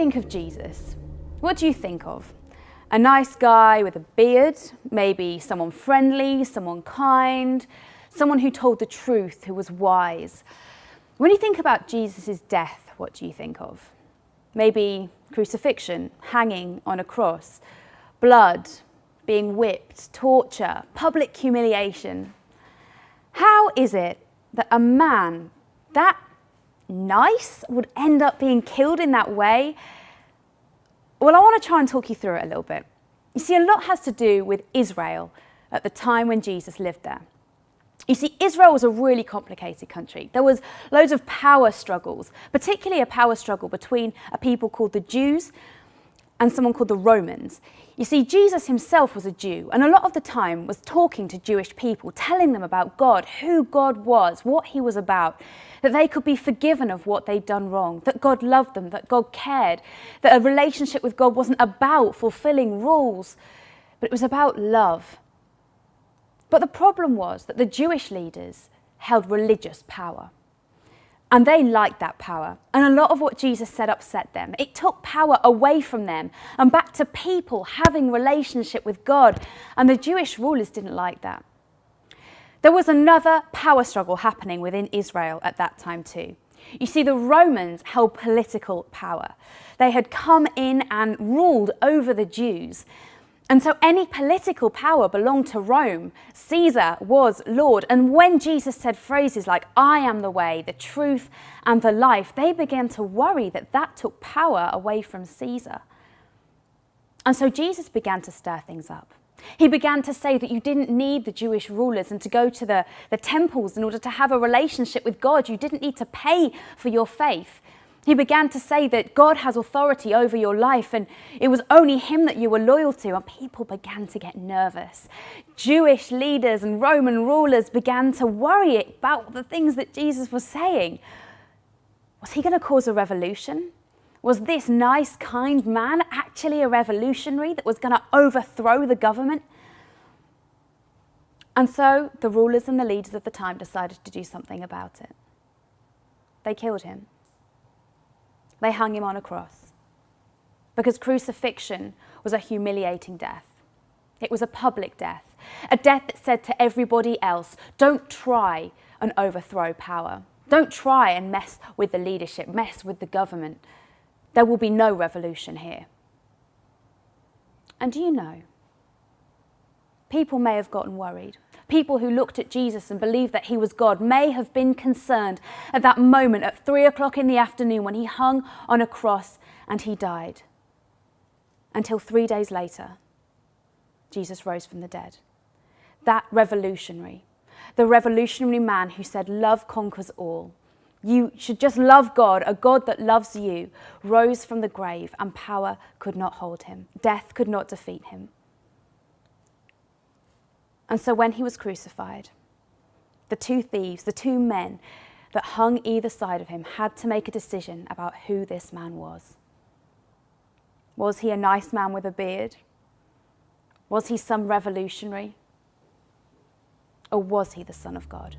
think of Jesus, what do you think of? A nice guy with a beard, maybe someone friendly, someone kind, someone who told the truth, who was wise. When you think about Jesus' death, what do you think of? Maybe crucifixion, hanging on a cross, blood, being whipped, torture, public humiliation. How is it that a man that nice would end up being killed in that way? Well, I want to try and talk you through it a little bit. You see, a lot has to do with Israel at the time when Jesus lived there. You see, Israel was a really complicated country. There was loads of power struggles, particularly a power struggle between a people called the Jews and someone called the Romans. You see, Jesus himself was a Jew, and a lot of the time was talking to Jewish people, telling them about God, who God was, what he was about, that they could be forgiven of what they'd done wrong, that God loved them, that God cared, that a relationship with God wasn't about fulfilling rules, but it was about love. But the problem was that the Jewish leaders held religious power. And they liked that power. And a lot of what Jesus said upset them. It took power away from them and back to people having relationship with God. And the Jewish rulers didn't like that. There was another power struggle happening within Israel at that time too. You see, the Romans held political power. They had come in and ruled over the Jews. And so any political power belonged to Rome. Caesar was Lord. And when Jesus said phrases like, "I am the way, the truth, and the life," they began to worry that that took power away from Caesar. And so Jesus began to stir things up. He began to say that you didn't need the Jewish rulers and to go to the temples in order to have a relationship with God. You didn't need to pay for your faith. He began to say that God has authority over your life and it was only him that you were loyal to, and people began to get nervous. Jewish leaders and Roman rulers began to worry about the things that Jesus was saying. Was he going to cause a revolution? Was this nice, kind man actually a revolutionary that was going to overthrow the government? And so the rulers and the leaders of the time decided to do something about it. They killed him. They hung him on a cross because crucifixion was a humiliating death. It was a public death, a death that said to everybody else, don't try and overthrow power. Don't try and mess with the leadership, mess with the government. There will be no revolution here. And do you know, people may have gotten worried. People who looked at Jesus and believed that he was God may have been concerned at that moment at 3 o'clock in the afternoon when he hung on a cross and he died. Until 3 days later, Jesus rose from the dead. That revolutionary, the revolutionary man who said, "Love conquers all. You should just love God, a God that loves you," rose from the grave and power could not hold him. Death could not defeat him. And so when he was crucified, the two thieves, the two men that hung either side of him had to make a decision about who this man was. Was he a nice man with a beard? Was he some revolutionary? Or was he the Son of God?